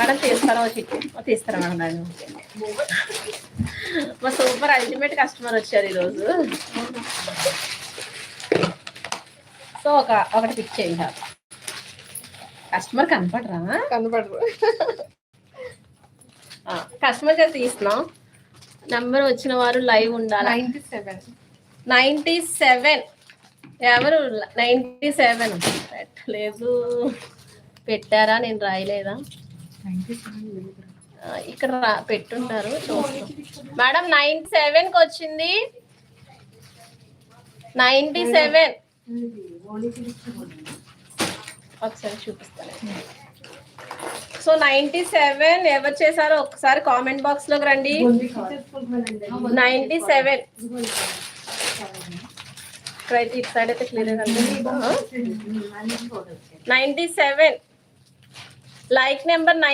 Madam తీస్తారా తీస్తారా madam నేను మా సూపర్ అల్టిమేట్ కస్టమర్ వచ్చారు ఈరోజు. సో ఒకటి పిక్ చేయండి. కస్టమర్ కనపడరు. కస్టమర్ చేసి తీస్తున్నాం. నెంబర్ వచ్చిన వారు లైవ్ ఉండాలి. 97 ఎవరు 97 పెట్టలేదు, పెట్టారా? నేను రాయలేదా? ఇక్కడ పెట్టుంటారు. మేడం 97కి వచ్చింది. 97 ఒకసారి చూపిస్తాను. సో 97 ఎవరు చేశారో ఒకసారి కామెంట్ బాక్స్ లోకి రండి. 97 ఇక్కడైతే ఇటు సైడ్ అయితే క్లియర్ గా 97 లైక్ నెంబర్